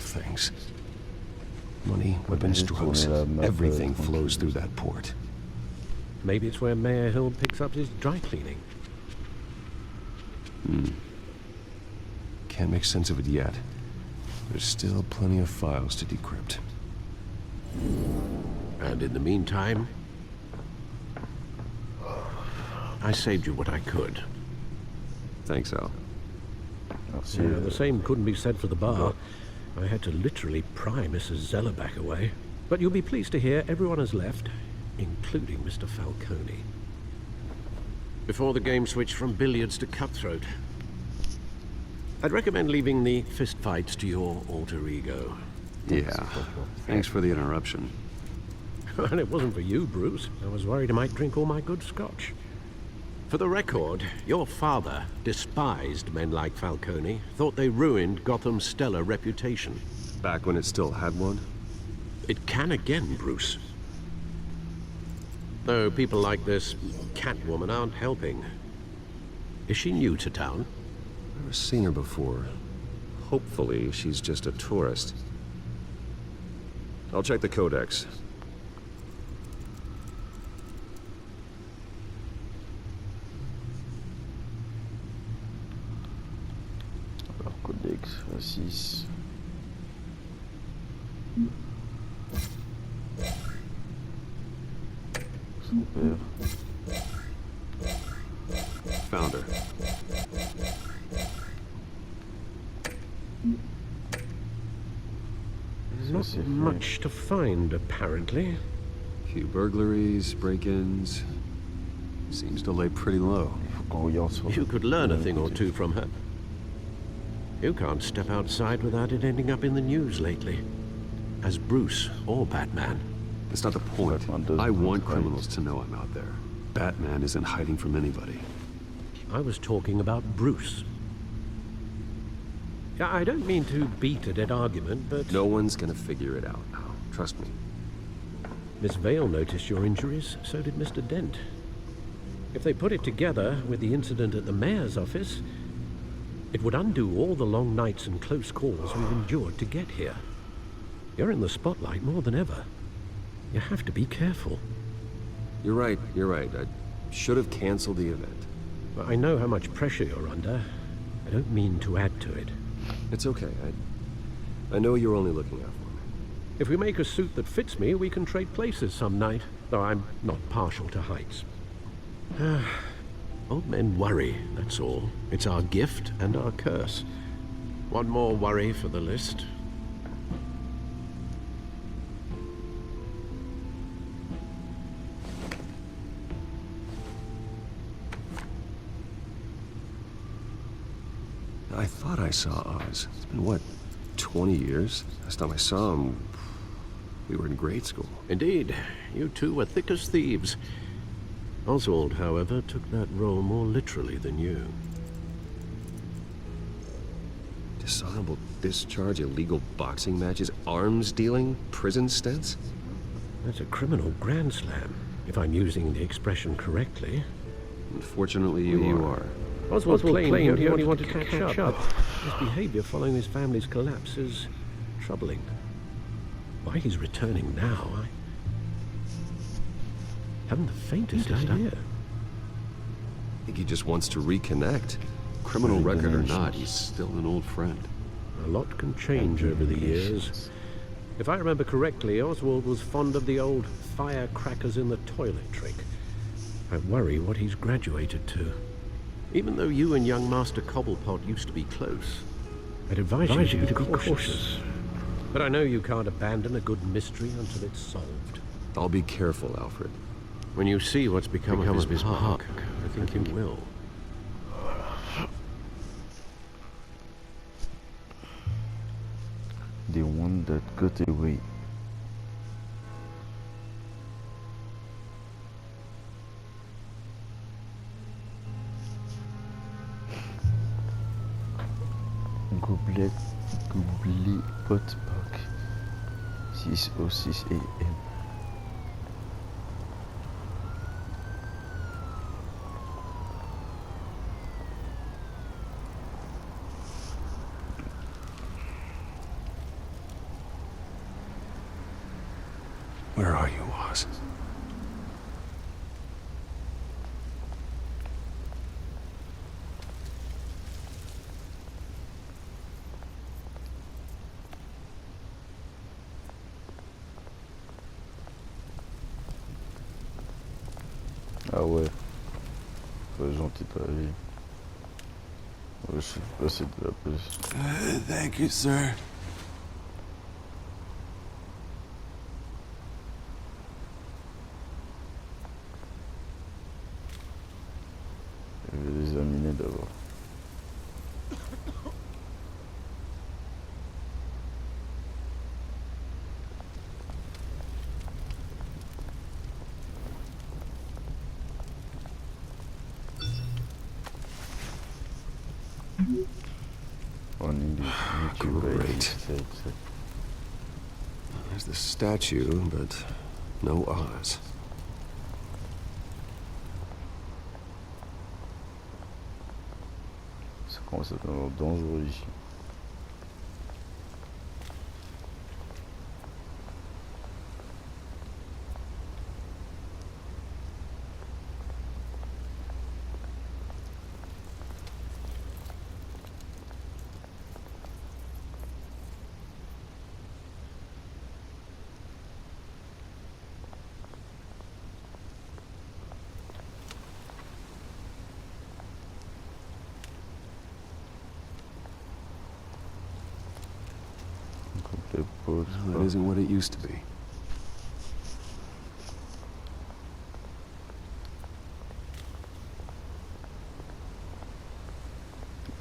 things. Money, weapons, drugs, everything flows through that port. Maybe it's where Mayor Hill picks up his dry cleaning. Can't make sense of it yet. There's still plenty of files to decrypt. And in the meantime, I saved you what I could. Thanks, Al. Yeah, the same couldn't be said for the bar. I had to literally pry Mrs. Zellerback away. But you'll be pleased to hear everyone has left, including Mr. Falcone. Before the game switched from billiards to cutthroat, I'd recommend leaving the fistfights to your alter ego. Yeah, thanks for the interruption. And it wasn't for you, Bruce. I was worried I might drink all my good scotch. For the record, your father despised men like Falcone, thought they ruined Gotham's stellar reputation. Back when it still had one? It can again, Bruce. Though people like this Catwoman aren't helping. Is she new to town? Never seen her before. Hopefully, she's just a tourist. I'll check the codex. Alors, codex, 6. Son père. Found her. Not much to find, apparently. Few burglaries, break-ins. Seems to lay pretty low. You could learn a thing or two from her. You can't step outside without it ending up in the news lately. As Bruce or Batman. That's not the point. I want criminals to know I'm out there. Batman isn't hiding from anybody. I was talking about Bruce. I don't mean to beat a dead argument, but... No one's gonna figure it out now. Trust me. Miss Vale noticed your injuries, so did Mr. Dent. If they put it together with the incident at the mayor's office, it would undo all the long nights and close calls we've endured to get here. You're in the spotlight more than ever. You have to be careful. You're right. I should have canceled the event. I know how much pressure you're under. I don't mean to add to it. It's okay. I know you're only looking out for me. If we make a suit that fits me, we can trade places some night, though I'm not partial to heights. Old men worry, that's all. It's our gift and our curse. One more worry for the list. I thought I saw Oz. It's been, what, 20 years? Last time I saw him, we were in grade school. Indeed. You two were thick as thieves. Oswald, however, took that role more literally than you. Dishonorable discharge, illegal boxing matches, arms dealing, prison stints? That's a criminal grand slam, if I'm using the expression correctly. Unfortunately, you are. Oswald claimed he only wanted to catch up. His behavior following his family's collapse is troubling. Why he's returning now, I haven't the faintest idea. I think he just wants to reconnect. Criminal record or not, he's still an old friend. A lot can change over the years. If I remember correctly, Oswald was fond of the old firecrackers in the toilet trick. I worry what he's graduated to. Even though you and young Master Cobblepot used to be close, I'd advise you to be cautious. But I know you can't abandon a good mystery until it's solved. I'll be careful, Alfred. When you see what's become of his park, I think you will. The one that got away. Gobelet Pot Park 6:06 AM. Where are you, Oz? Ah ouais. Pas gentil ta vie. Ouais, je sais pas si de la police. Thank you, sir. Je vais les examiner d'abord. On Great. There's the statue, but no Oz. Ça commence à devenir dangereux ici. Complet pause. That isn't what it used to be.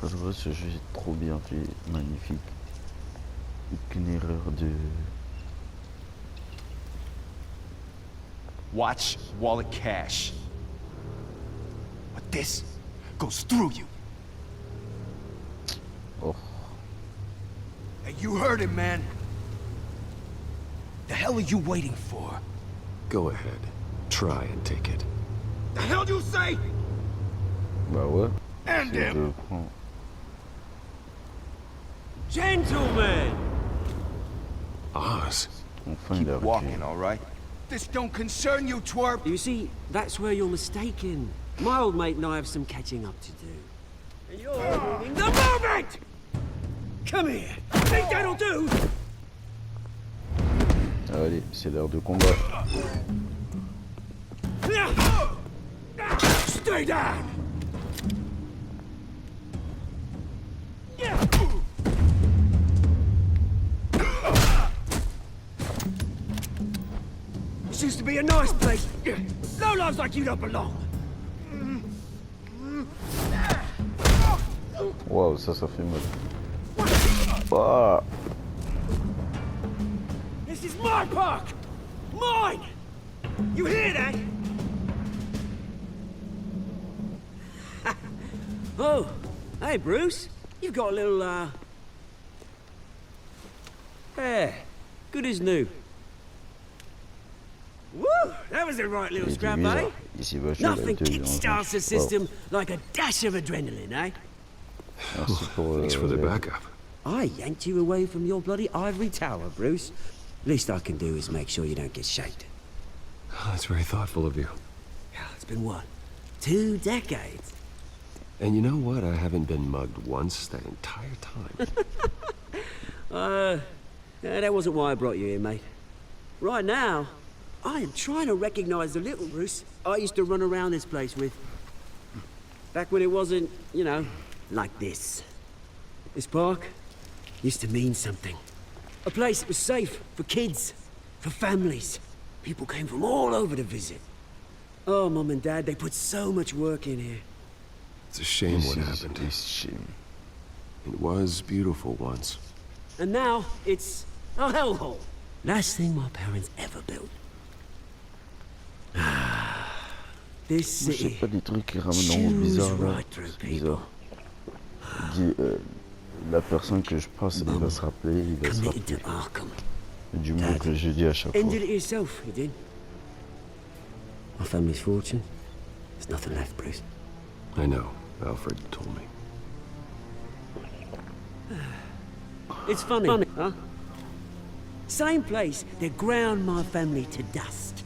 Pas vrai, ce jeu est trop bien fait, magnifique. Aucune erreur de... Watch wallet cash. But this goes through you. Oh, Hey, you heard him, man. The hell are you waiting for? Go ahead. Try and take it. The hell do you say? bah ouais. End C'est him! de prendre. Gentlemen! Oz. Enfin, il a Keep walking, all right? This don't concern you, twerp. You see, that's where you're mistaken. My old mate and I have some catching up to do. And you're ruining the moment! Come here! Think that'll do? Allez, c'est l'heure de combat. Stay down! This used to be a nice place. No lives like you don't belong. Waouh, ça fait mal. Ah, This is my park! Mine! You hear that? Oh, hey Bruce. You've got a little, hair. Good as new. Woo! That was a right little il était scrap, eh? bizarre. Ici, va chaud, là, Nothing il était kickstarts the system like a dash of adrenaline, eh? Merci pour... Thanks for the backup. I yanked you away from your bloody ivory tower, Bruce. Least I can do is make sure you don't get shaked. That's very thoughtful of you. Yeah, it's been what? 2 decades? And you know what? I haven't been mugged once that entire time. That wasn't why I brought you here, mate. Right now, I am trying to recognize the little Bruce I used to run around this place with. Back when it wasn't, you know, like this. This park used to mean something. A place that was safe for kids, for families. People came from all over to visit. Oh, Mum and Dad, they put so much work in here. It's a shame what Ici, happened. ici. It was beautiful once. And now, it's a hellhole. Last thing my parents ever built. This Moi, je sais city pas des trucs qui ramènent en bizarre là. right through C'est bizarre. Il dit, la personne que je passe, il va se rappeler, il va se committed to rappeler Arkham. du mot que j'ai dit à chaque fois. Ended it yourself, you did. My family's fortune. There's nothing left, Bruce. I know. Alfred told me. It's funny, huh? Same place that ground my family to dust.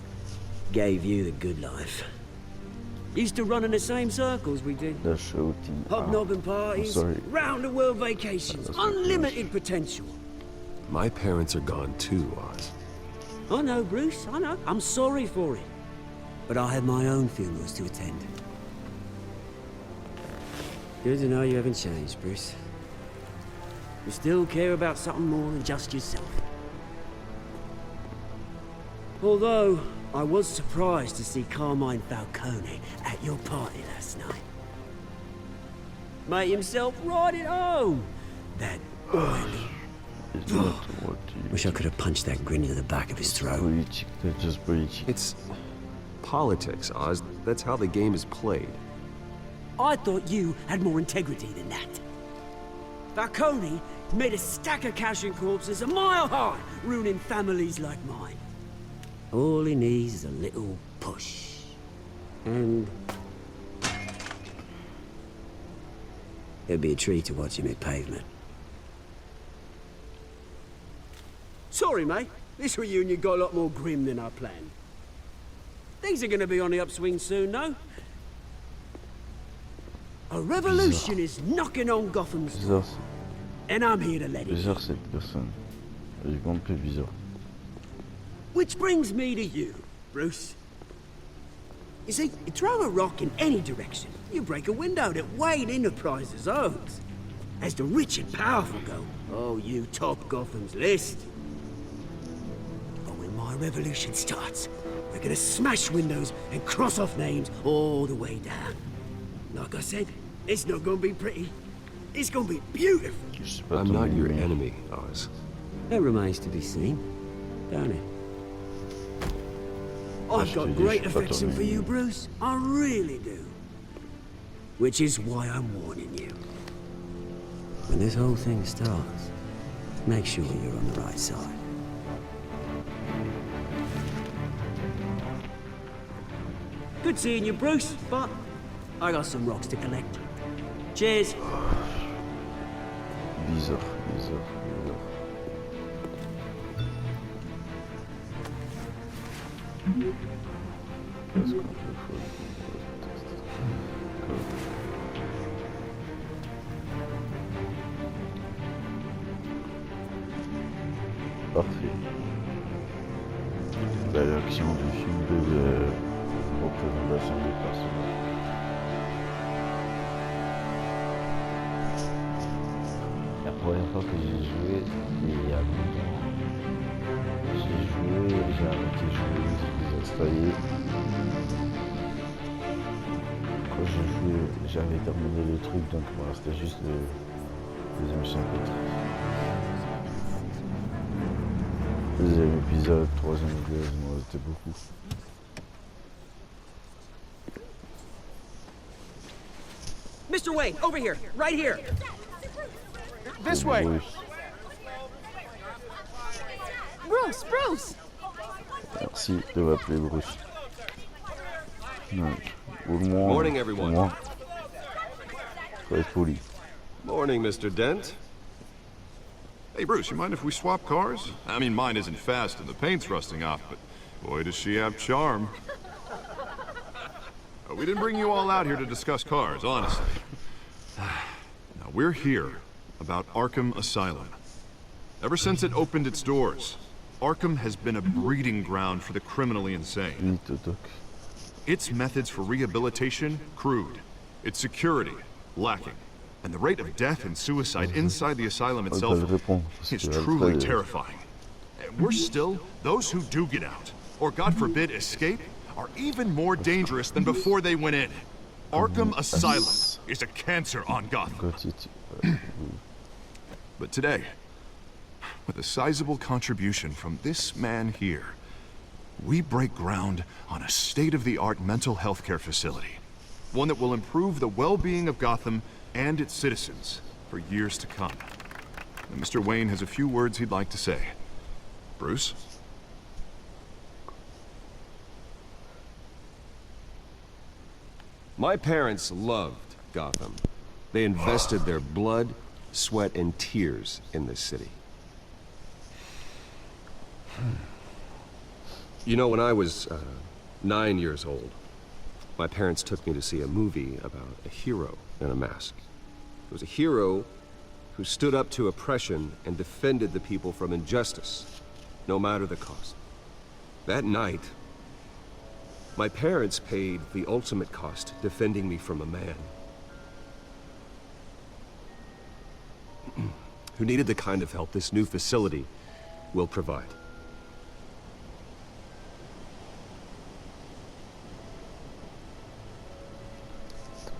Gave you the good life. Used to run in the same circles we did. The shooting. Hobnobbing parties, sorry. round-the-world vacations, unlimited potential. My parents are gone too, Oz. I know, Bruce, I know. I'm sorry for it. But I have my own funerals to attend. Good to know you haven't changed, Bruce. You still care about something more than just yourself. Although, I was surprised to see Carmine Falcone at your party last night. Made himself right at home. That oily. It's not what you... Wish I could have punched that grin into the back of his throat. Politique, that's just politique. It's politics, Oz. That's how the game is played. I thought you had more integrity than that. Falcone made a stack of cash and corpses a mile high, ruining families like mine. All he needs is a little push. And... it'd be a treat to watch him hit pavement. Sorry, mate. This reunion got a lot more grim than I planned. Things are gonna be on the upswing soon, though. A revolution is knocking on Gotham's door, Bizarre, and I'm here to let it. bizarre cette personne. Elle est vraiment plus bizarre. Which brings me to you, Bruce. You see, you throw a rock in any direction, you break a window that Wayne Enterprises owns. As the rich and powerful go, oh, you top Gotham's list. But when my revolution starts, we're gonna smash windows and cross off names all the way down. Like I said, it's not gonna be pretty. It's gonna be beautiful. Je sais pas I'm ton not your ennemi. enemy, Oz. That remains to be seen, don't it? I've je got te dis, great je suis pas ton affection for ennemi. you, Bruce. I really do. Which is why I'm warning you. When this whole thing starts, make sure you're on the right side. Good seeing you, Bruce, but I got some rocks to collect. Cheers. Bizarre, bizarre, bizarre. Parce qu'on peut Parfait. La réaction du film de représentation des personnages. La première fois que j'ai joué, c'était il y a longtemps. J'ai joué, j'ai arrêté de jouer, j'ai désinstallé. Quand j'ai joué, j'avais terminé le truc, donc il me restait juste le deuxième chapitre. Deuxième épisode, troisième épisode, il me restait beaucoup. Mr. Wayne, over here, right here. This way. Bruce, Bruce! Merci de m'appeler Bruce. Donc, au moins, Morning, au everyone. moins, faut être poli. Morning, Mr. Dent. Hey, Bruce, you mind if we swap cars? I mean, mine isn't fast and the paint's rusting off, but boy, does she have charm. We didn't bring you all out here to discuss cars, honestly. Now, we're here about Arkham Asylum. Ever since it opened its doors, Arkham has been a breeding ground for the criminally insane. Oui, Totoc. Its methods for rehabilitation, crude. Its security, lacking. And the rate of death and suicide inside the asylum On peut itself le répondre. Parce is que truly après, terrifying. And we're still, those who do get out, or God forbid escape, are even more dangerous than before they went in. Arkham Asylum is a cancer on Gotham. quand But today, with a sizable contribution from this man here, we break ground on a state-of-the-art mental health care facility. One that will improve the well-being of Gotham and its citizens for years to come. And Mr. Wayne has a few words he'd like to say. Bruce? My parents loved Gotham. They invested their blood, sweat, and tears in this city. You know, when I was 9 years old, my parents took me to see a movie about a hero in a mask. It was a hero who stood up to oppression and defended the people from injustice, no matter the cost. That night, my parents paid the ultimate cost defending me from a man who needed the kind of help this new facility will provide.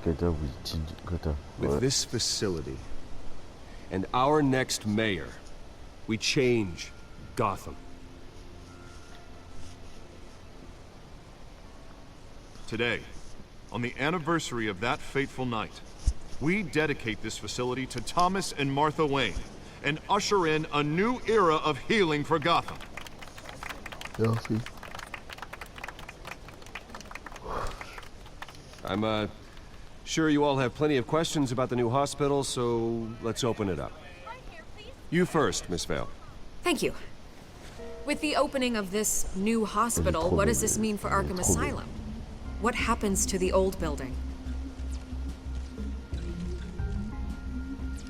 With this facility and our next mayor, we change Gotham. Today, on the anniversary of that fateful night, we dedicate this facility to Thomas and Martha Wayne and usher in a new era of healing for Gotham. Merci. I'm sure you all have plenty of questions about the new hospital, so let's open it up. You first, Miss Vale. Thank you. With the opening of this new hospital, what does this mean for Arkham Asylum? What happens to the old building?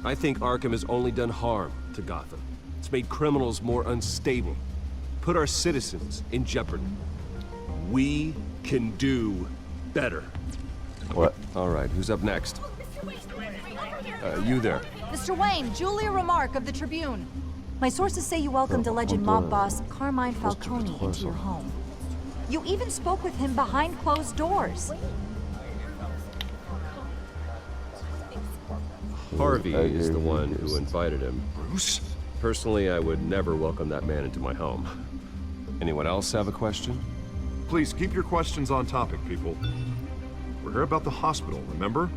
I think Arkham has only done harm to Gotham. It's made criminals more unstable, put our citizens in jeopardy. We can do better. What? All right, who's up next? You there. Mr. Wayne, Julia Remark of the Tribune. My sources say you welcomed alleged mob boss Carmine Falcone into your home. You even spoke with him behind closed doors. Harvey is the one who invited him. Bruce? Personally, I would never welcome that man into my home. Anyone else have a question? Please keep your questions on topic, people. We're here about the hospital, remember?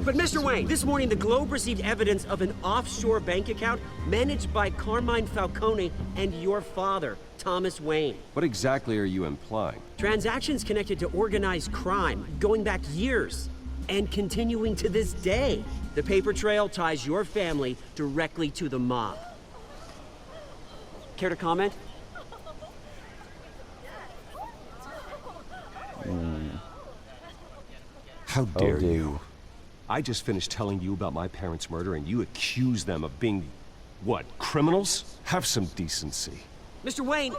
But Mr. Wayne, this morning the Globe received evidence of an offshore bank account managed by Carmine Falcone and your father, Thomas Wayne. What exactly are you implying? Transactions connected to organized crime, going back years, and continuing to this day. The paper trail ties your family directly to the mob. Care to comment? How dare you? I just finished telling you about my parents' murder and you accuse them of being, what, criminals? Have some decency. Mr. Wayne,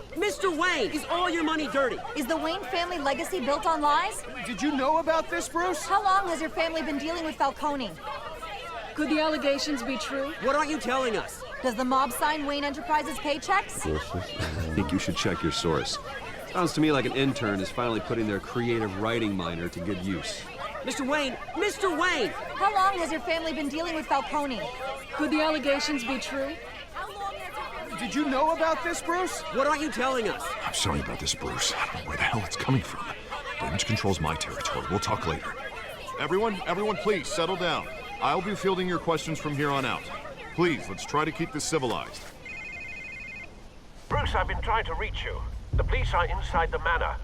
is all your money dirty? Is the Wayne family legacy built on lies? Did you know about this, Bruce? How long has your family been dealing with Falcone? Could the allegations be true? What aren't you telling us? Does the mob sign Wayne Enterprises paychecks? I think you should check your source. Sounds to me like an intern is finally putting their creative writing minor to good use. Mr. Wayne! How long has your family been dealing with Falcone? Could the allegations be true? Did you know about this, Bruce? What aren't you telling us? I'm sorry about this, Bruce. I don't know where the hell it's coming from. Damage control's my territory. We'll talk later. Everyone, please, settle down. I'll be fielding your questions from here on out. Please, let's try to keep this civilized. Bruce, I've been trying to reach you. The police are inside the manor.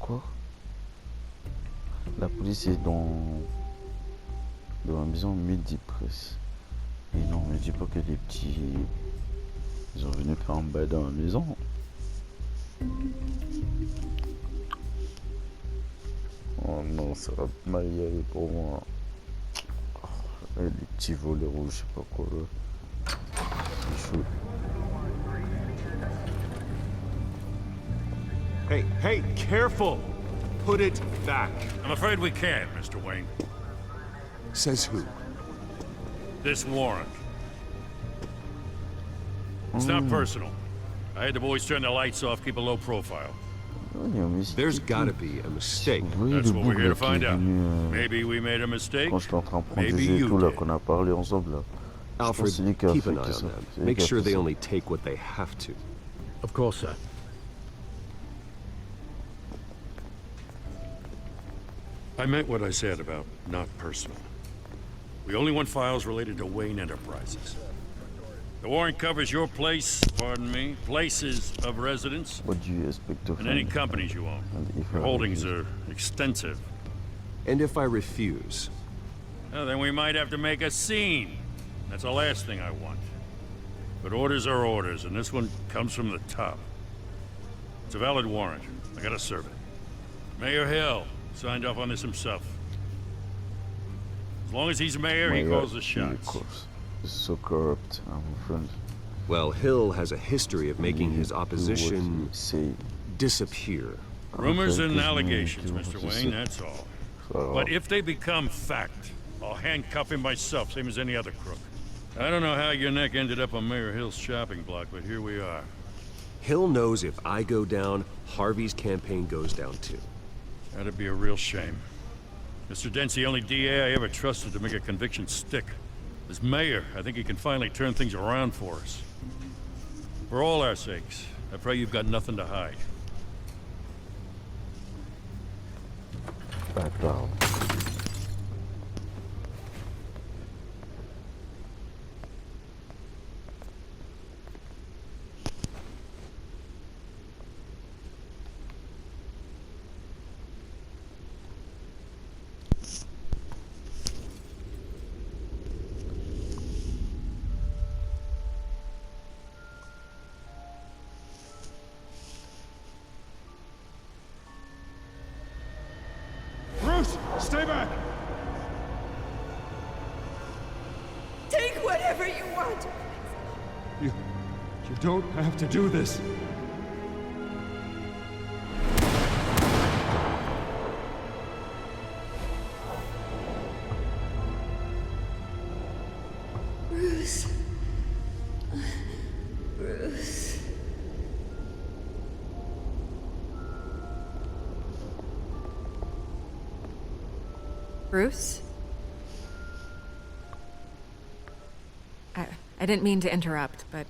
Quoi? La police est dans la maison midi presque. Et non, me dis pas que les petits ils sont venus faire un bail dans la maison. Oh non, ça va mal y aller pour moi. Oh, les petits volets rouges, je sais pas quoi. C'est chaud. Hey, careful! Put it back. I'm afraid we can't, Mr. Wayne. Says who? This warrant. It's not personal. I had the boys turn the lights off, keep a low profile. There's gotta be a mistake. That's what we're here to find out. Maybe we made a mistake. Quand j'étais en train de prendre Maybe des you étaux là did. qu'on a parlé ensemble là. Alfred, C'est lui qui a keep fait an eye tout on ça. them. C'est lui Make qui a sure fait they ça. only take what they have to. Of course, sir. I meant what I said about not personal. We only want files related to Wayne Enterprises. The warrant covers your place, pardon me, places of residence, What do you expect to and find? any companies you own. And if Your I holdings refuse? are extensive. And if I refuse? Well, then we might have to make a scene. That's the last thing I want. But orders are orders, and this one comes from the top. It's a valid warrant. I gotta serve it. Mayor Hill signed off on this himself. As long as he's mayor, he calls the shots. It's so corrupt, my friend. Well, Hill has a history of making his opposition disappear. Rumors and allegations, Mr. Wayne, that's all. But if they become fact, I'll handcuff him myself, same as any other crook. I don't know how your neck ended up on Mayor Hill's shopping block, but here we are. Hill knows if I go down, Harvey's campaign goes down too. That'd be a real shame. Mr. Dent's the only DA I ever trusted to make a conviction stick. As mayor, I think he can finally turn things around for us. For all our sakes, I pray you've got nothing to hide. Bâtard. Bruce, stay back! Take whatever you want. You don't have to do this. Bruce. Bruce. Bruce? I didn't mean to interrupt, but...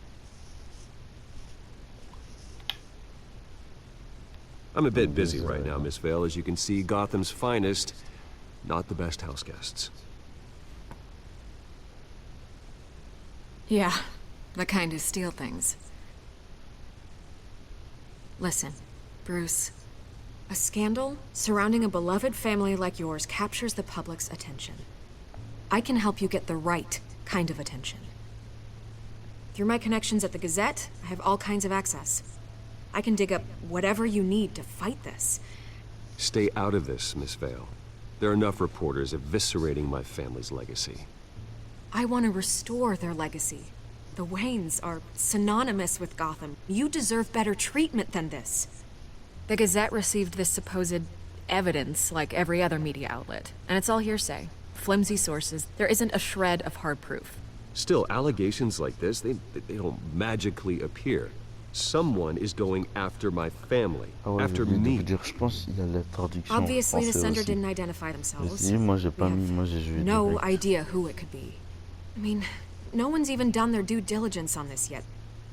I'm a bit busy right now, Miss Vale. As you can see, Gotham's finest, not the best house guests. Yeah, the kind who steal things. Listen, Bruce. A scandal surrounding a beloved family like yours captures the public's attention. I can help you get the right kind of attention. Through my connections at the Gazette, I have all kinds of access. I can dig up whatever you need to fight this. Stay out of this, Miss Vale. There are enough reporters eviscerating my family's legacy. I want to restore their legacy. The Waynes are synonymous with Gotham. You deserve better treatment than this. The Gazette received this supposed evidence like every other media outlet, and it's all hearsay. Flimsy sources. There isn't a shred of hard proof. Still, allegations like this, they don't magically appear. Someone is going after my family, after me. Obviously, the sender didn't identify themselves. Moi, j'ai pas We mis, moi, j'ai have joué no direct. idea who it could be. I mean, no one's even done their due diligence on this yet.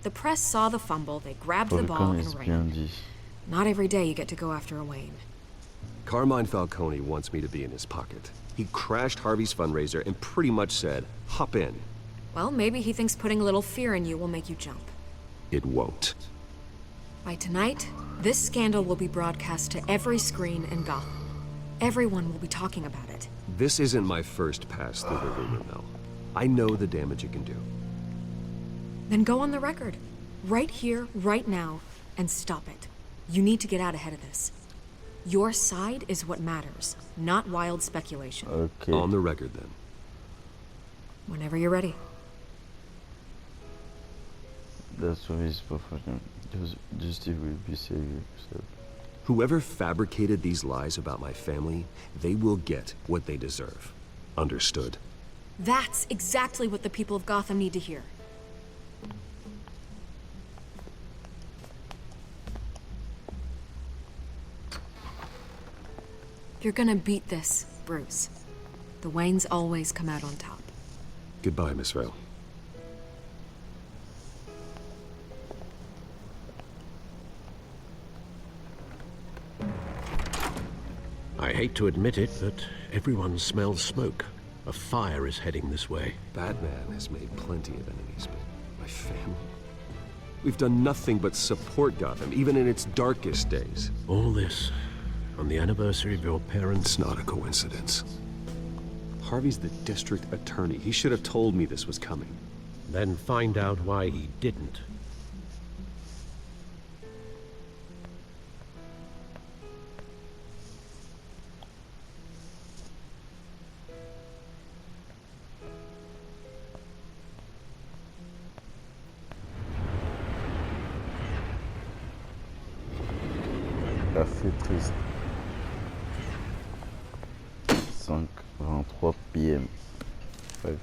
The press saw the fumble, they grabbed the ball and ran. Not every day you get to go after a Wayne. Carmine Falcone wants me to be in his pocket. He crashed Harvey's fundraiser and pretty much said, hop in. Well, maybe he thinks putting a little fear in you will make you jump. It won't. By tonight, this scandal will be broadcast to every screen in Gotham. Everyone will be talking about it. This isn't my first pass through the rumor mill. I know the damage it can do. Then go on the record. Right here, right now, and stop it. You need to get out ahead of this. Your side is what matters, not wild speculation. Ok. On the record, then. Whenever you're ready. That's why he's professional. Justice will be saved. So. Whoever fabricated these lies about my family, they will get what they deserve. Understood? That's exactly what the people of Gotham need to hear. You're gonna beat this, Bruce. The Waynes always come out on top. Goodbye, Miss Vale. I hate to admit it, but everyone smells smoke. A fire is heading this way. Batman has made plenty of enemies, but my family? We've done nothing but support Gotham, even in its darkest days. All this on the anniversary of your parents' It's not a coincidence. Harvey's the district attorney. He should have told me this was coming. Then find out why he didn't. Café triste. 5:23 p.m. 5.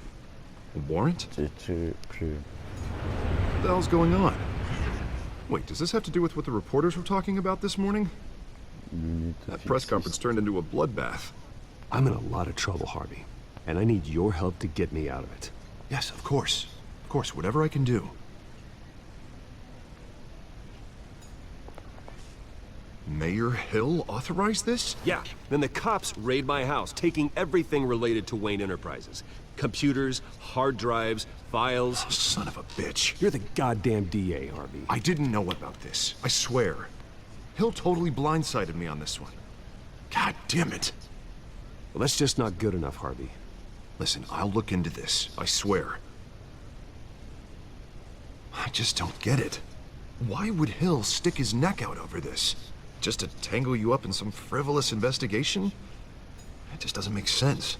A warrant? J'ai tiré plus. What the hell's going on? Wait, does this have to do with what the reporters were talking about this morning? That press conference turned into a bloodbath. I'm in a lot of trouble, Harvey, and I need your help to get me out of it. Yes, of course. Of course, whatever I can do. Mayor Hill authorized this? Yeah, then the cops raid my house, taking everything related to Wayne Enterprises. Computers, hard drives, files. Oh, son of a bitch. You're the goddamn DA, Harvey. I didn't know about this. I swear. Hill totally blindsided me on this one. God damn it. Well, that's just not good enough, Harvey. Listen, I'll look into this. I swear. I just don't get it. Why would Hill stick his neck out over this? Just to tangle you up in some frivolous investigation? It just doesn't make sense.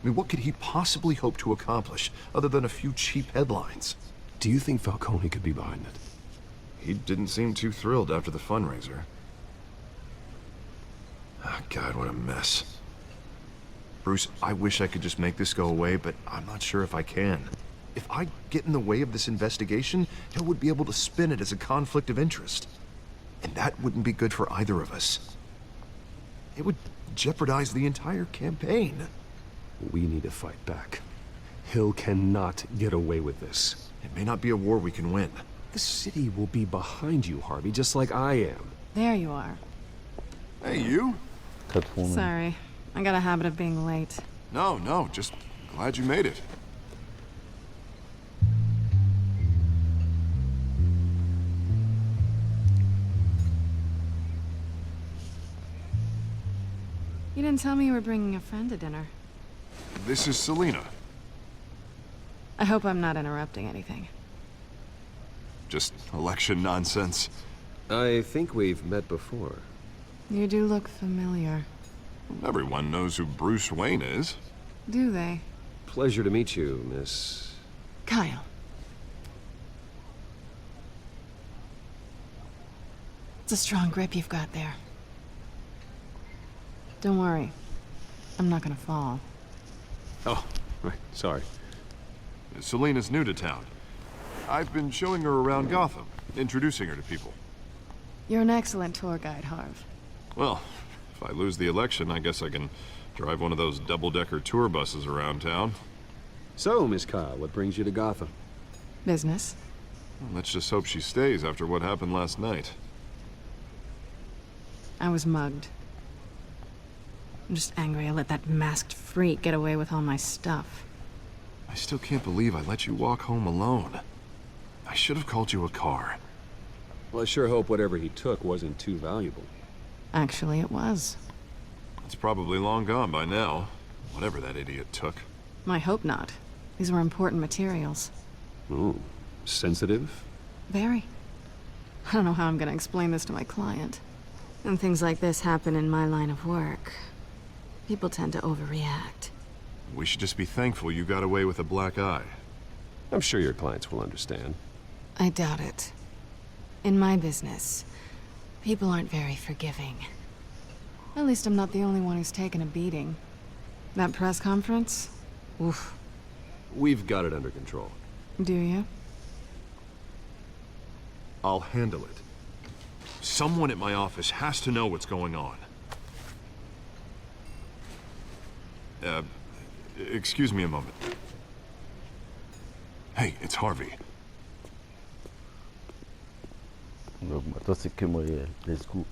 I mean, what could he possibly hope to accomplish other than a few cheap headlines? Do you think Falcone could be behind it? He didn't seem too thrilled after the fundraiser. Oh, God, what a mess. Bruce, I wish I could just make this go away, but I'm not sure if I can. If I get in the way of this investigation, Hill would be able to spin it as a conflict of interest. And that wouldn't be good for either of us. It would jeopardize the entire campaign. We need to fight back. Hill cannot get away with this. It may not be a war we can win. The city will be behind you, Harvey, just like I am. There you are. Hey, you? Sorry. I got a habit of being late. No, just glad you made it. You didn't tell me you were bringing a friend to dinner. This is Selina. I hope I'm not interrupting anything. Just election nonsense. I think we've met before. You do look familiar. Everyone knows who Bruce Wayne is. Do they? Pleasure to meet you, Miss... Kyle. It's a strong grip you've got there. Don't worry. I'm not gonna fall. Oh, right, sorry. Selina's new to town. I've been showing her around Gotham, introducing her to people. You're an excellent tour guide, Harv. Well, if I lose the election, I guess I can drive one of those double-decker tour buses around town. So, Miss Kyle, what brings you to Gotham? Business. Well, let's just hope she stays after what happened last night. I was mugged. I'm just angry I let that masked freak get away with all my stuff. I still can't believe I let you walk home alone. I should have called you a car. Well, I sure hope whatever he took wasn't too valuable. Actually, it was. It's probably long gone by now, whatever that idiot took. I hope not. These were important materials. Ooh, sensitive? Very. I don't know how I'm gonna explain this to my client. And things like this happen in my line of work. People tend to overreact. We should just be thankful you got away with a black eye. I'm sure your clients will understand. I doubt it. In my business, people aren't very forgiving. At least I'm not the only one who's taken a beating. That press conference? Oof. We've got it under control. Do you? I'll handle it. Someone at my office has to know what's going on. Excuse me a moment. Hey, it's Harvey. Toi, c'est que moi, let's go.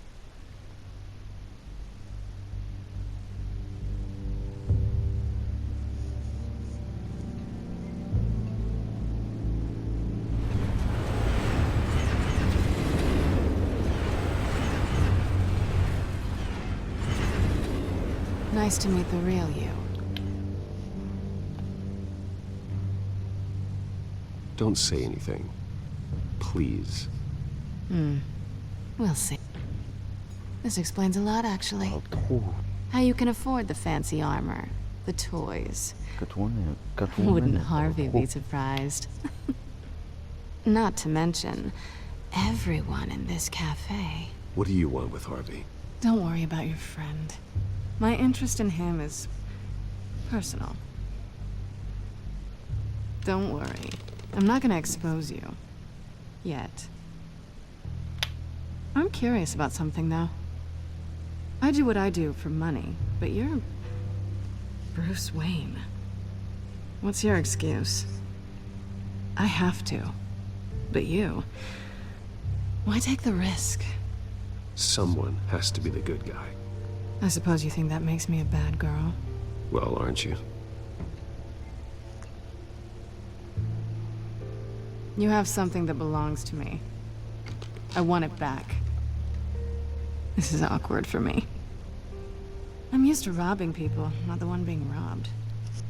Nice to meet the real you. Don't say anything. Please. We'll see. This explains a lot, actually. Parle trop. How you can afford the fancy armor, the toys. Catwoman Wouldn't elle parle Harvey trop. be surprised? Not to mention, everyone in this cafe. What do you want with Harvey? Don't worry about your friend. My interest in him is personal. Don't worry. I'm not gonna expose you. Yet. I'm curious about something, though. I do what I do for money, but you're Bruce Wayne. What's your excuse? I have to. But you... why take the risk? Someone has to be the good guy. I suppose you think that makes me a bad girl. Well, aren't you? You have something that belongs to me. I want it back. This is awkward for me. I'm used to robbing people, not the one being robbed.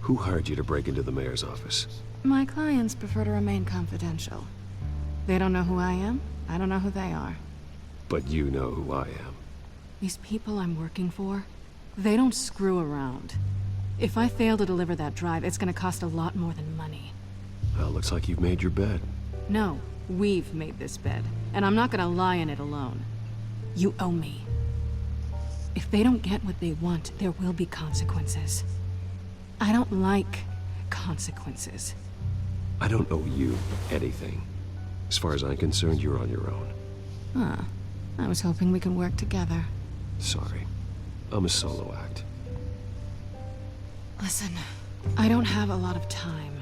Who hired you to break into the mayor's office? My clients prefer to remain confidential. They don't know who I am, I don't know who they are. But you know who I am. These people I'm working for, they don't screw around. If I fail to deliver that drive, it's gonna cost a lot more than money. Well, looks like you've made your bed. No, we've made this bed, and I'm not gonna lie in it alone. You owe me. If they don't get what they want, there will be consequences. I don't like consequences. I don't owe you anything. As far as I'm concerned, you're on your own. Huh. I was hoping we could work together. Sorry. I'm a solo act. Listen, I don't have a lot of time.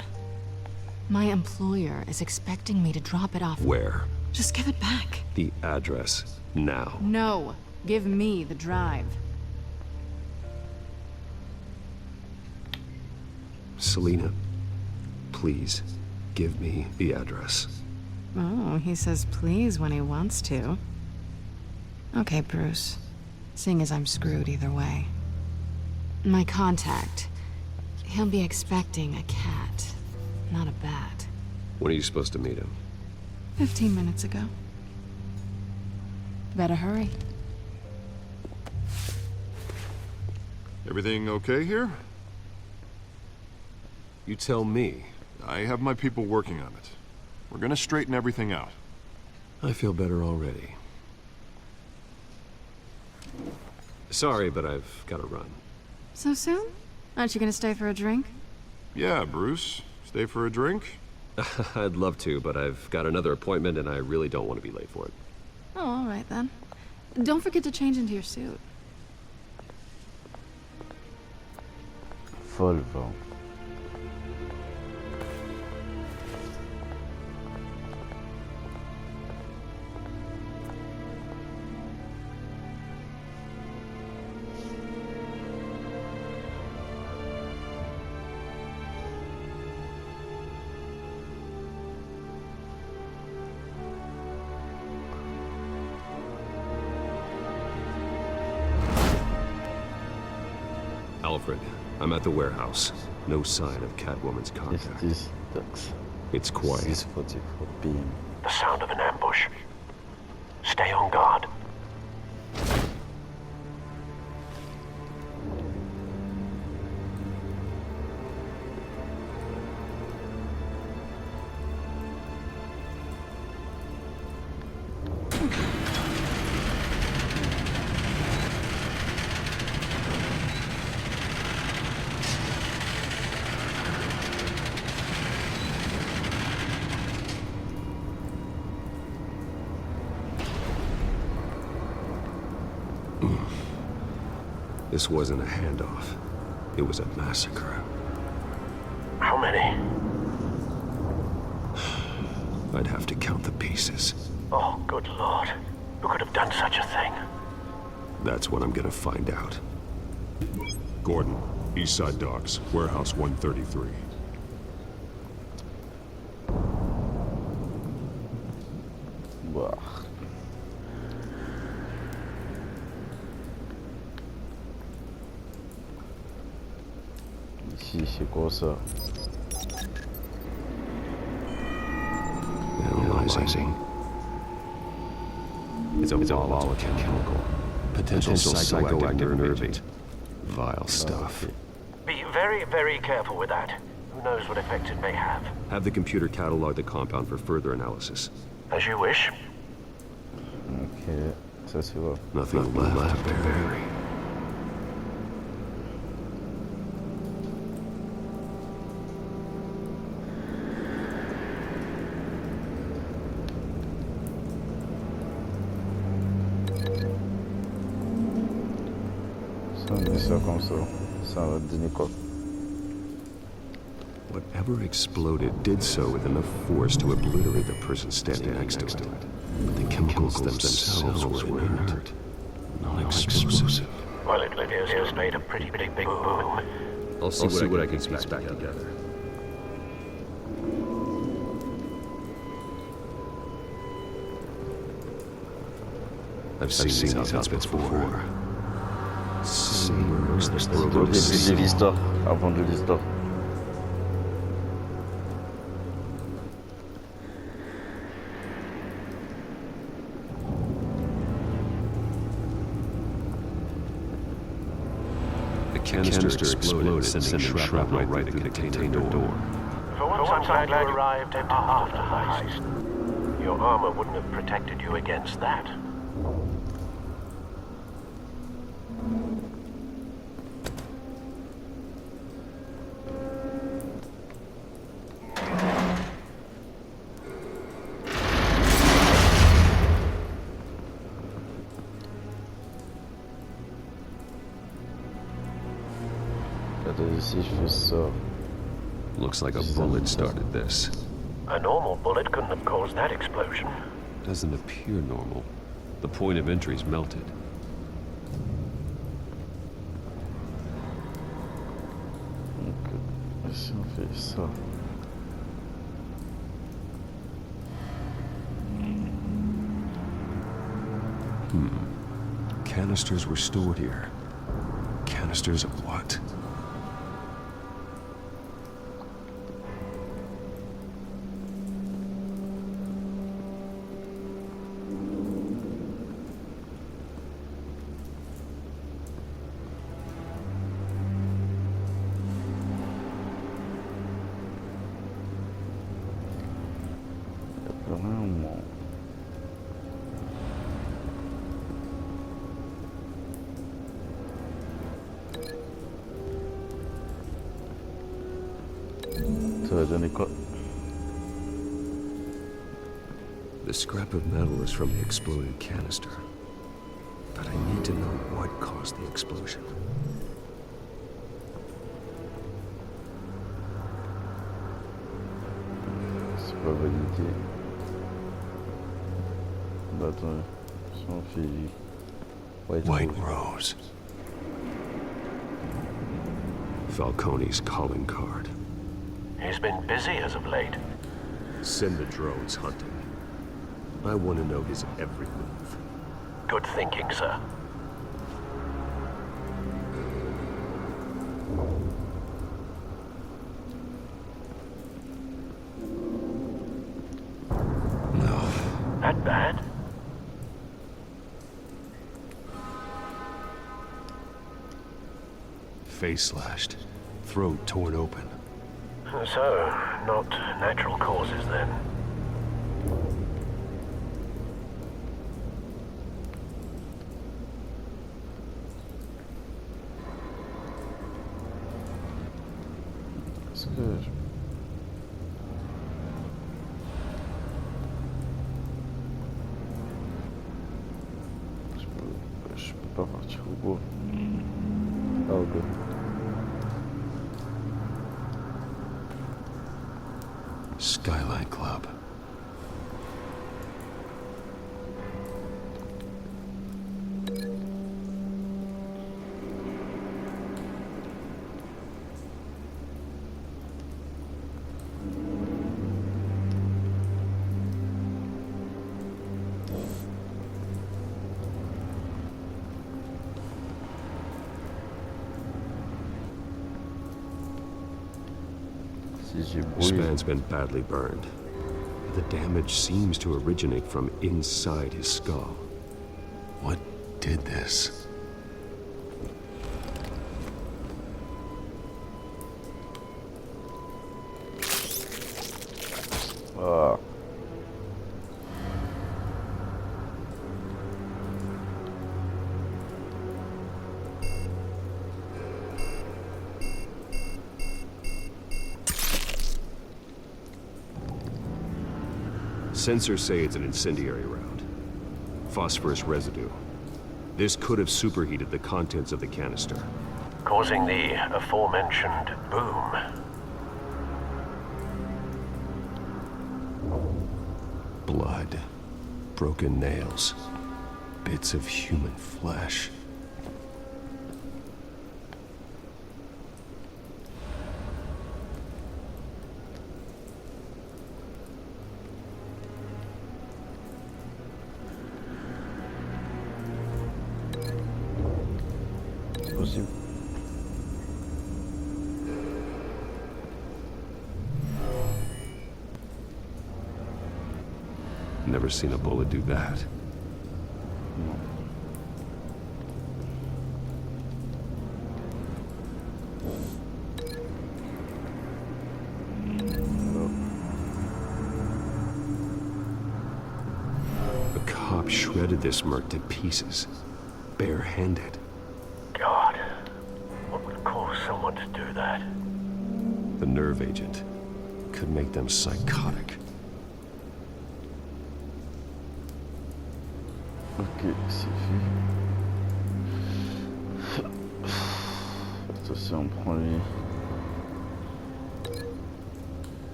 My employer is expecting me to drop it off. Where? Just give it back. The address. Now. No. Give me the drive. Selina, please, give me the address. Oh, he says please when he wants to. Okay, Bruce. Seeing as I'm screwed either way. My contact. He'll be expecting a cat, not a bat. When are you supposed to meet him? 15 minutes ago. Better hurry. Everything okay here? You tell me. I have my people working on it. We're gonna straighten everything out. I feel better already. Sorry, but I've got to run. So soon? Aren't you gonna stay for a drink? Yeah, Bruce. Stay for a drink? I'd love to, but I've got another appointment and I really don't want to be late for it. Oh, all right then. Don't forget to change into your suit. Folle va. Alfred, I'm at the warehouse. No sign of Catwoman's contact. Justice Ducks. It's quiet. 6:44 p.m. The sound of an ambush. Stay on guard. This wasn't a handoff. It was a massacre. How many? I'd have to count the pieces. Oh, good lord. Who could have done such a thing? That's what I'm gonna find out. Gordon, Eastside Docks, Warehouse 133. Bah. Ici, c'est quoi ça? rising. It's a volatile chemical. Potential psychoactive agent. Vile stuff. Be very, very careful with that. Who knows what effect it may have. Have the computer catalog the compound for further analysis. As you wish. Ok, ça c'est vrai. Nothing left to bury. Si on dit ça comme ça va donner quoi? Whatever exploded did so with enough force to obliterate the person standing next to it. But the chemicals themselves were inert, non-explosive. Well, it appears made a pretty big boom. I'll see what I can piece back together. I've seen these outfits before. Sabers, the Au début de l'histoire, avant de l'histoire. The canister exploded, sending shrapnel right through the container door. For once, I'm glad you arrived after the heist. Your armor wouldn't have protected you against that. Ici, je fais ça. Looks like a bullet started this. A normal bullet couldn't have caused that explosion. Doesn't appear normal. The point of entry's melted. Donc, ici, on fait ça. Canisters were stored here. Canisters of what? Vraiment. Ça va donner quoi? The scrap of metal is from the exploded canister. But I need to know what caused the explosion. C'est pas validé. Bah attends, si on fait White Rose. Falcone's calling card. He's been busy as of late. Send the drones hunting. I want to know his every move. Good thinking, sir. No. That bad? Face slashed. Throat torn open. So, not natural causes then. Est-ce que je peux pas partir au bout. Ah ok. Skyline Club. Si j'ai This brûlé. man's been badly burned. The damage seems to originate from inside his skull. What did this? Sensors say it's an incendiary round. Phosphorus residue. This could have superheated the contents of the canister, causing the aforementioned boom. Blood, broken nails, bits of human flesh. Possible. Never seen a bullet do that. A cop shredded this merc to pieces, barehanded. God, what would cause someone to do that? The nerve agent could make them psychotic. Ok, c'est fait. Attention, on prend lui.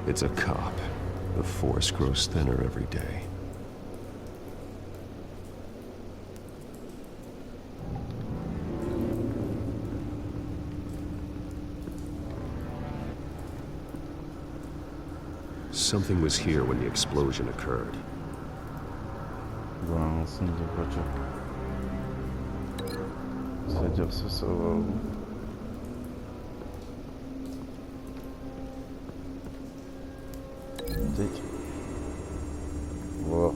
It's a cop. The force grows thinner every day. Something was here when the explosion occurred. Voilà, un centre de voiture. C'est-à-dire ça va où? Voir.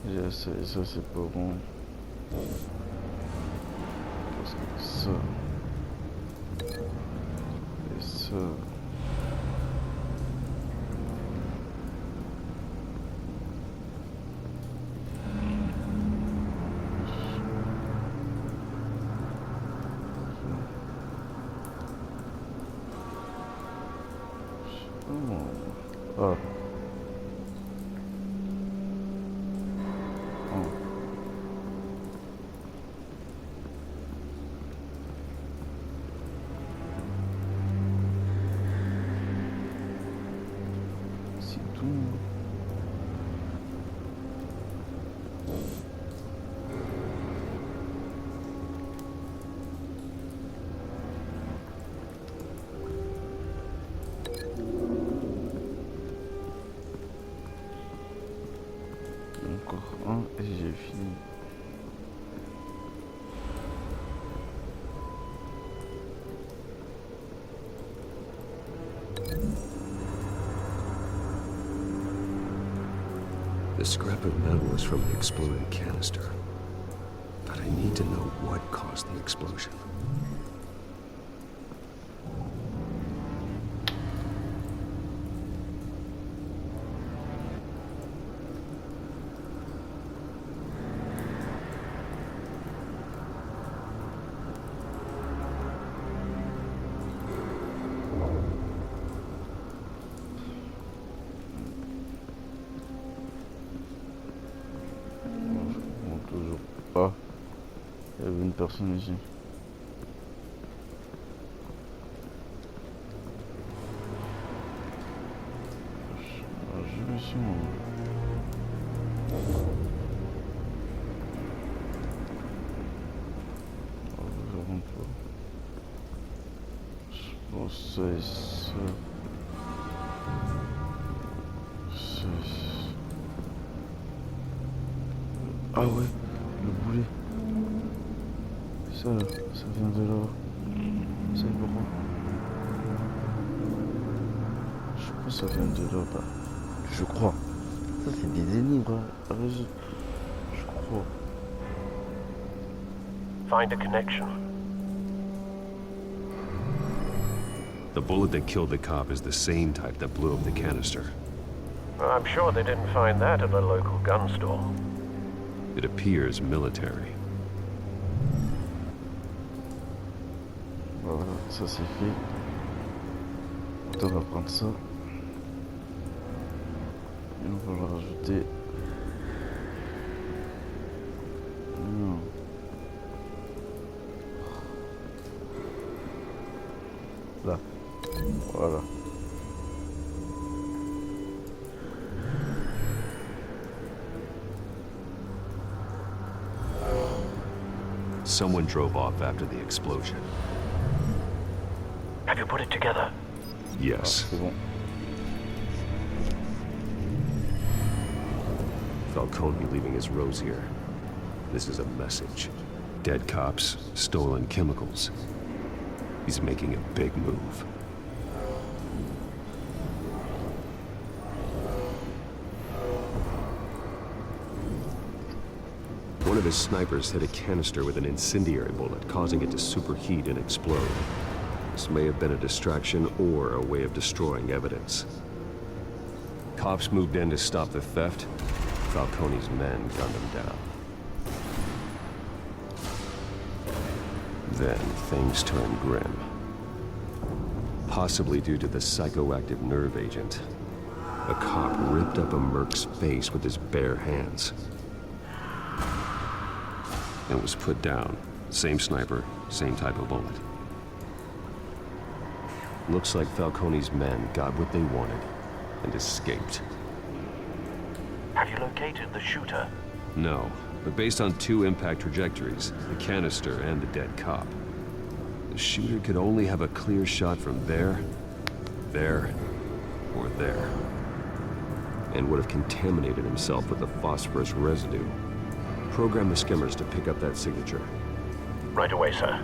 Déjà ça et ça c'est pas bon. Parce que ça et ça. Oh. C'est tout. Encore un et j'ai fini. The scrap of metal was from the exploded canister. But I need to know what caused the explosion. Ah, il y avait une personne ici. Je me suis je pense que c'est ça. Ah ouais, le boulet. Ça vient de là. C'est gros. Je crois que ça vient de là, bah. Je crois. Ça c'est des énigmes, hein. Je crois. Find a connection. The bullet that killed the cop is the same type that blew up the canister. I'm sure they didn't find that at the local gun store. It appears military. Voilà, ça c'est fait. On va prendre ça. Et on va le rajouter. Non. Là. Voilà. Someone drove off after the explosion. Have you put it together? Yes. C'est bon. Falcone leaving his rose here. This is a message. Dead cops, stolen chemicals. He's making a big move. One of his snipers hit a canister with an incendiary bullet, causing it to superheat and explode. This may have been a distraction or a way of destroying evidence. Cops moved in to stop the theft. Falcone's men gunned him down. Then things turned grim. Possibly due to the psychoactive nerve agent. A cop ripped up a merc's face with his bare hands. And was put down. Same sniper, same type of bullet. Looks like Falcone's men got what they wanted and escaped. Have you located the shooter? No, but based on two impact trajectories, the canister and the dead cop, the shooter could only have a clear shot from there, or there, and would have contaminated himself with the phosphorus residue. Program the skimmers to pick up that signature. Right away, sir.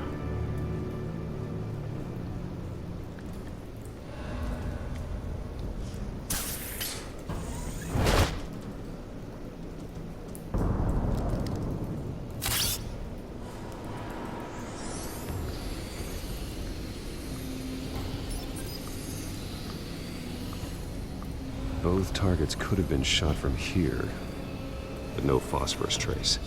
Both targets could have been shot from here, but no phosphorus trace.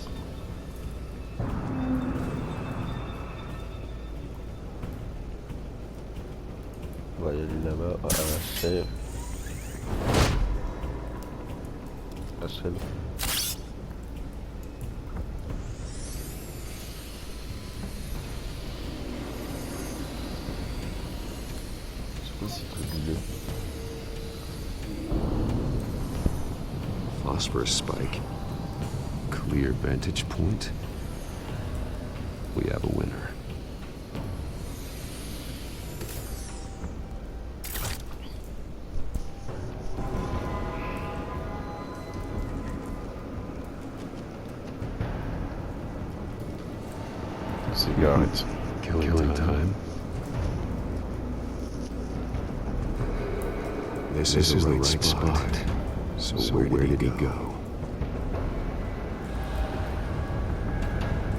On va y aller là-bas, à la chèvre. La chèvre. Je sais pas si c'est très bleu. Phosphorus spike. Clear vantage point. We have a winner. Cigarette. Killing time. This is the right spot. So where did he go?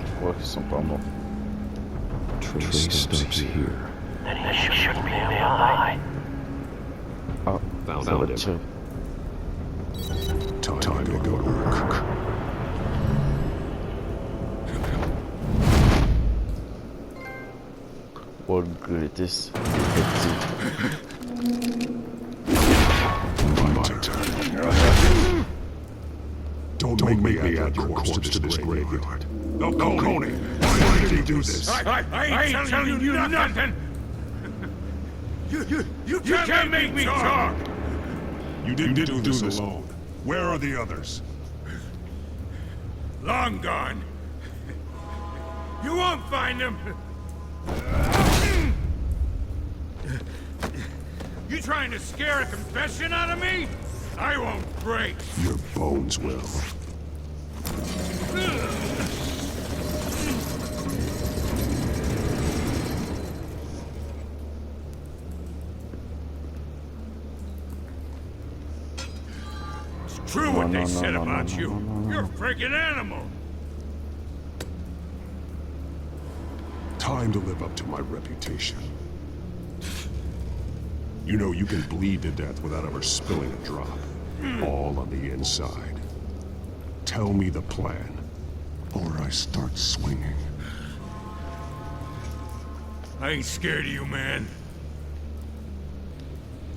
Je crois qu'ils sont pas morts. Trace stops here. Then he shouldn't be nearby. Ah, Found ça va him. tirer. Time to go to work. All greatest detective. Don't make me add your corpse to this graveyard. No, Coney, why did he do this? I ain't telling you nothing! You can't make me talk! You didn't do this alone. Where are the others? Long gone. You won't find them! You trying to scare a confession out of me? I won't break. Your bones will. It's true what they said about you. You're a freaking animal. Time to live up to my reputation. You know you can bleed to death without ever spilling a drop. All on the inside. Tell me the plan, or I start swinging. I ain't scared of you, man.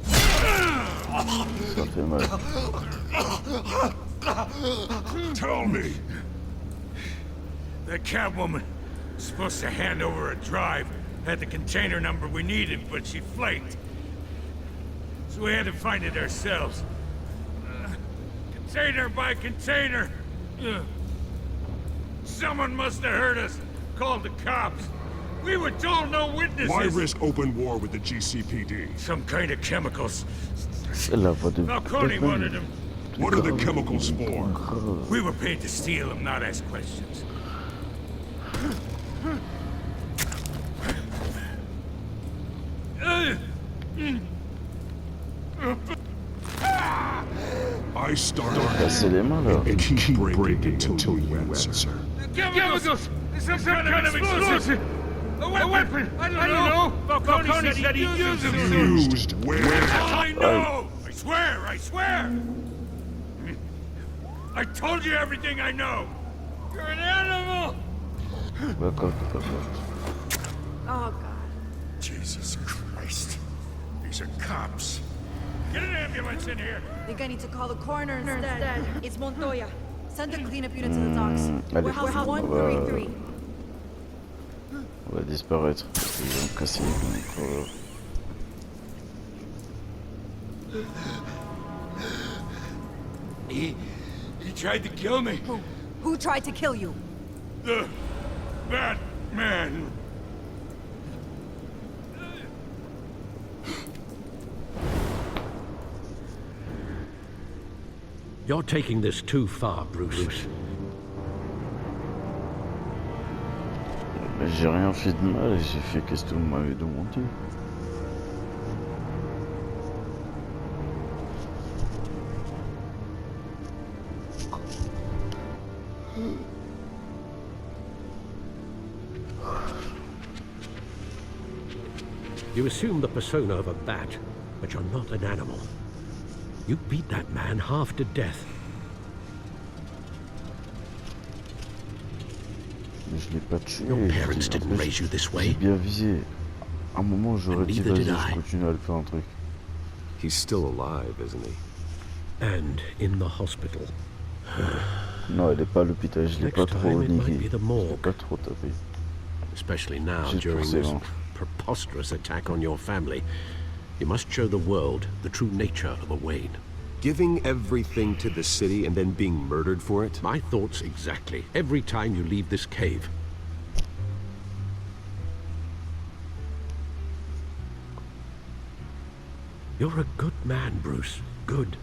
Ça fait mal. Tell me. The Catwoman was supposed to hand over a drive, had the container number we needed, but she flaked. So we had to find it ourselves. Container by container. Someone must have heard us, called the cops. We were told no witnesses. Why risk open war with the GCPD? Some kind of chemicals. C'est la voix de Falcone wanted them. What are the chemicals for? We were paid to steal them, not ask questions. I started Casser les mains là. and keep breaking until you answer. Chemicals! Some kind of explosive! A weapon! I don't know! Falcone said he used them! Used where? I know! I swear! I told you everything I know! You're an animal! D'accord. Oh, God. Jesus Christ. These are cops. Get an ambulance in here! Think I need to call the coroner instead. It's Montoya. Send the cleanup unit to the docks. Warehouse 133. On va disparaître. Ils vont casser les mains. He tried to kill me. Who tried to kill you? The Batman. You're taking this too far, Bruce. J'ai rien fait de mal, j'ai fait qu'est-ce que vous m'avez demandé. You assume the persona of a bat, but you're not an animal. You beat that man half to death. Mais je l'ai pas tué. Your parents didn't raise you this way. J'ai bien visé. À un moment, j'aurais dit, vas-y, je continue à le faire un truc. He's still alive, isn't he? And in the hospital. Non, elle est pas à l'hôpital, je l'ai pas trop niqué. Je l'ai pas trop tapé. Especially now, during this preposterous attack on your family. You must show the world the true nature of a Wayne. Giving everything to the city and then being murdered for it? My thoughts exactly. Every time you leave this cave. You're a good man, Bruce. Good.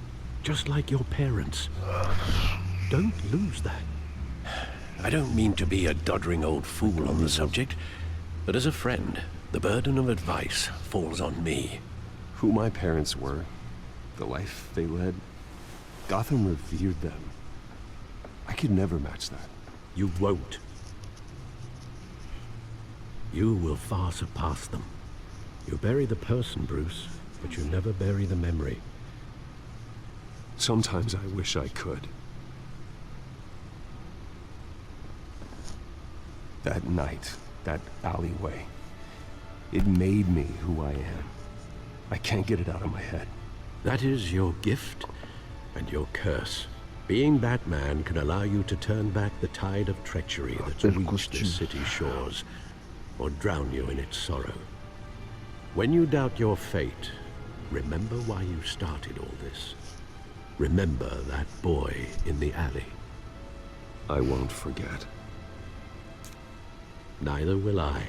Just like your parents. Don't lose that. I don't mean to be a doddering old fool on the subject, but as a friend, the burden of advice falls on me. Who my parents were, the life they led, Gotham revered them. I could never match that. You won't. You will far surpass them. You bury the person, Bruce, but you never bury the memory. Sometimes I wish I could. That night, that alleyway, it made me who I am. I can't get it out of my head. That is your gift and your curse. Being Batman can allow you to turn back the tide of treachery that's reached this city's shores, or drown you in its sorrow. When you doubt your fate, remember why you started all this. Remember that boy in the alley. I won't forget. Neither will I.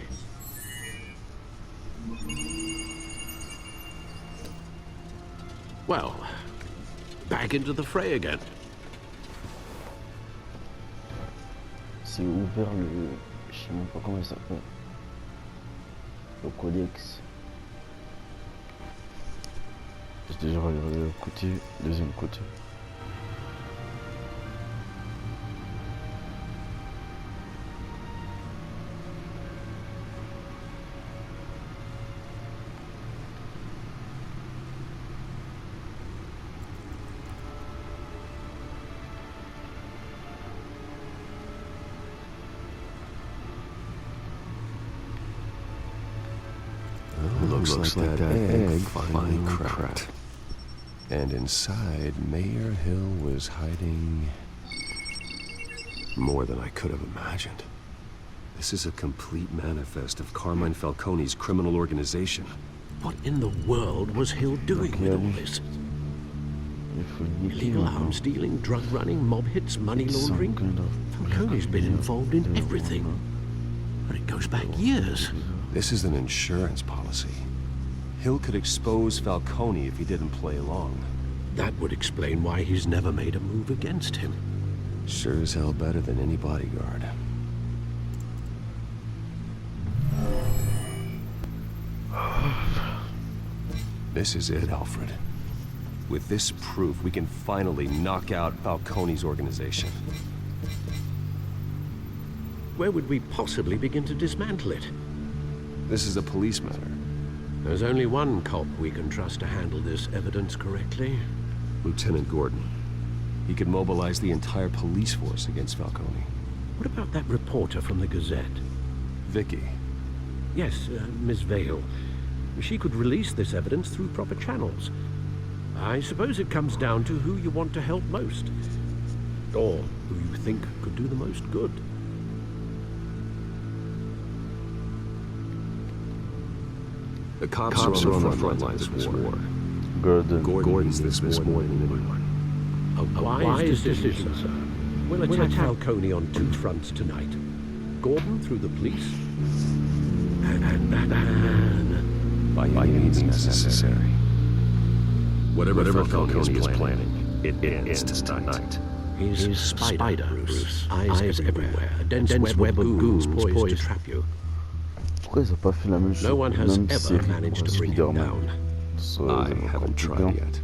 Well, back into the fray again. C'est ouvert le... Je sais même pas comment il s'appelle. Le codex. J'ai déjà regardé le côté, deuxième côté. Looks like that egg finally cracked. And inside, Mayor Hill was hiding more than I could have imagined. This is a complete manifest of Carmine Falcone's criminal organization. What in the world was Hill doing with all this? Illegal arms dealing, drug running, mob hits, money laundering? Falcone's been involved in everything. But it goes back years. This is an insurance policy. Hill could expose Falcone if he didn't play along. That would explain why he's never made a move against him. Sure as hell better than any bodyguard. This is it, Alfred. With this proof, we can finally knock out Falcone's organization. Where would we possibly begin to dismantle it? This is a police matter. There's only one cop we can trust to handle this evidence correctly. Lieutenant Gordon. He could mobilize the entire police force against Falcone. What about that reporter from the Gazette? Vicky. Yes, Miss Vale. She could release this evidence through proper channels. I suppose it comes down to who you want to help most. Or who you think could do the most good. The cops are on the front lines of this war. Gordon's this more than anyone. A wise decision, sir. We'll attack Falcone on two fronts tonight. Gordon through the police, and Batman by any means necessary. Whatever Falcone is planning, it ends tonight. He's Spider, Bruce. Eyes everywhere. A dense web of goons poised to trap you. Pourquoi ils ont pas fait la même chose? No one has ever managed to bring him down. I haven't tried yet.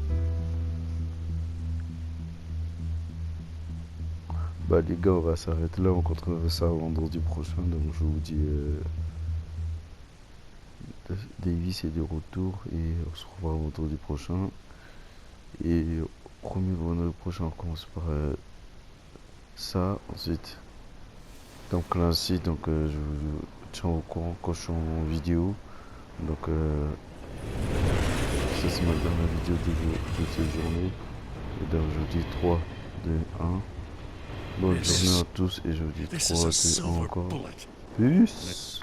Bah les gars, on va s'arrêter là, on continuera ça vendredi prochain, donc je vous dis Davis est de retour et on se revoit vendredi prochain. Et promis vendredi prochain on commence par ça, ensuite donc là aussi, donc je vous tiens au courant quand je suis en vidéo, donc ça c'est ma dernière vidéo de cette journée, et donc je vous dis 3, 2, 1. Bonne journée à tous et je vous dis 3, 2, 1 encore. Peace.